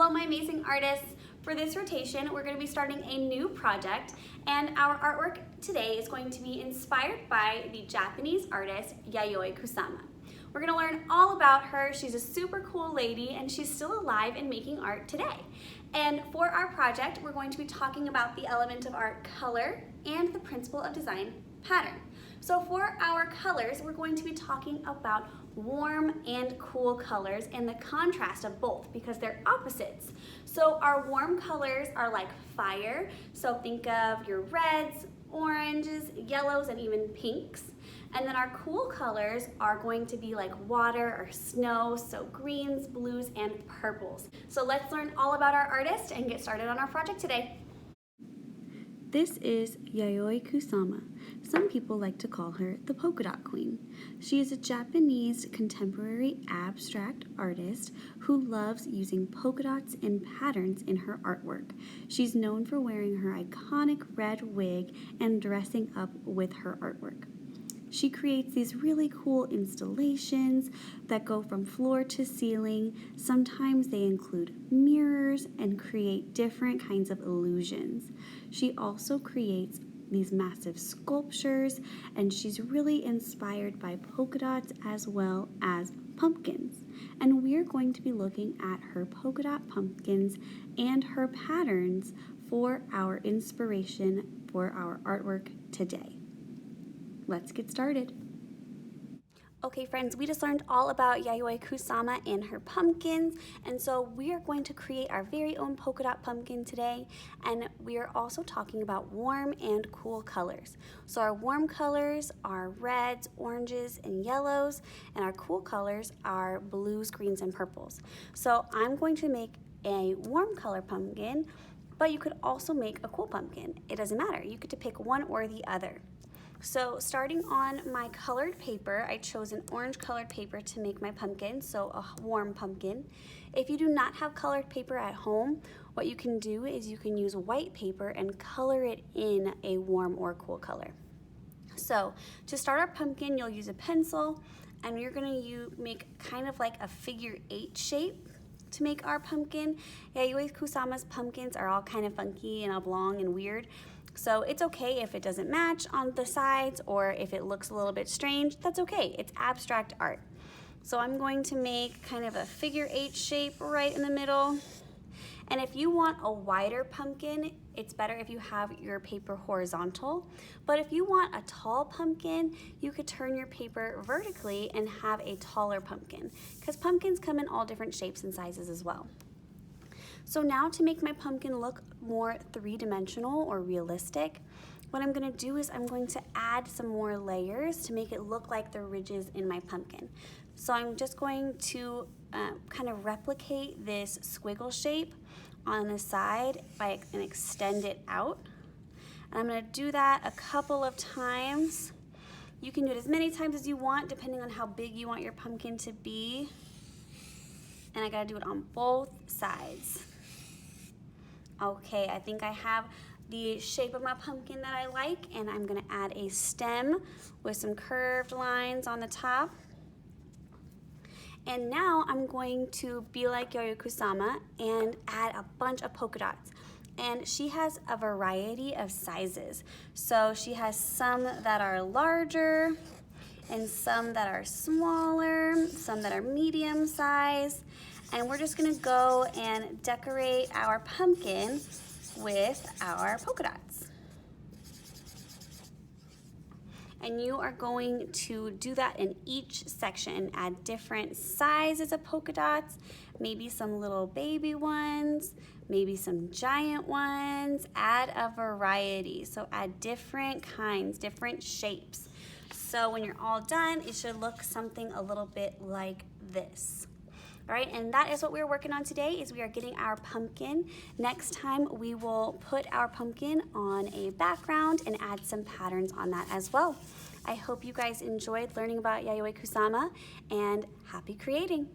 Hello, my amazing artists. For this rotation, we're going to be starting a new project, and our artwork today is going to be inspired by the Japanese artist Yayoi Kusama. We're going to learn all about her. She's a super cool lady, and she's still alive and making art today. And for our project, we're going to be talking about the element of art color and the principle of design pattern. So for our colors, we're going to be talking about warm and cool colors and the contrast of both because they're opposites. So our warm colors are like fire, so think of your reds, oranges, yellows, and even pinks. And then our cool colors are going to be like water or snow, so greens, blues, and purples. So let's learn all about our artist and get started on our project today. This is Yayoi Kusama. Some people like to call her the polka dot queen. She is a Japanese contemporary abstract artist who loves using polka dots and patterns in her artwork. She's known for wearing her iconic red wig and dressing up with her artwork. She creates these really cool installations that go from floor to ceiling. Sometimes they include mirrors and create different kinds of illusions. She also creates these massive sculptures, and she's really inspired by polka dots as well as pumpkins. And we're going to be looking at her polka dot pumpkins and her patterns for our inspiration for our artwork today. Let's get started. Okay friends, we just learned all about Yayoi Kusama and her pumpkins, and so we are going to create our very own polka dot pumpkin today, and we are also talking about warm and cool colors. So our warm colors are reds, oranges, and yellows, and our cool colors are blues, greens, and purples. So I'm going to make a warm color pumpkin, but you could also make a cool pumpkin. It doesn't matter, you get to pick one or the other. So starting on my colored paper, I chose an orange colored paper to make my pumpkin, so a warm pumpkin. If you do not have colored paper at home, what you can do is you can use white paper and color it in a warm or cool color. So to start our pumpkin, you'll use a pencil, and you're gonna make kind of like a figure 8 shape to make our pumpkin. Yayoi Kusama's pumpkins are all kind of funky and oblong and weird. So it's okay if it doesn't match on the sides or if it looks a little bit strange, that's okay. It's abstract art. So I'm going to make kind of a figure 8 shape right in the middle. And if you want a wider pumpkin, it's better if you have your paper horizontal. But if you want a tall pumpkin, you could turn your paper vertically and have a taller pumpkin, because pumpkins come in all different shapes and sizes as well. So now to make my pumpkin look more three-dimensional or realistic, what I'm gonna do is I'm going to add some more layers to make it look like the ridges in my pumpkin. So I'm just going to kind of replicate this squiggle shape on the side and extend it out. And I'm gonna do that a couple of times. You can do it as many times as you want, depending on how big you want your pumpkin to be. And I gotta do it on both sides. Okay, I think I have the shape of my pumpkin that I like, and I'm gonna add a stem with some curved lines on the top. And now I'm going to be like Yayoi Kusama and add a bunch of polka dots. And she has a variety of sizes. So she has some that are larger and some that are smaller, some that are medium size. And we're just gonna go and decorate our pumpkin with our polka dots. And you are going to do that in each section, add different sizes of polka dots, maybe some little baby ones, maybe some giant ones, add a variety. So add different kinds, different shapes. So when you're all done, it should look something a little bit like this. All right, and that is what we're working on today, is we are getting our pumpkin. Next time, we will put our pumpkin on a background and add some patterns on that as well. I hope you guys enjoyed learning about Yayoi Kusama, and happy creating.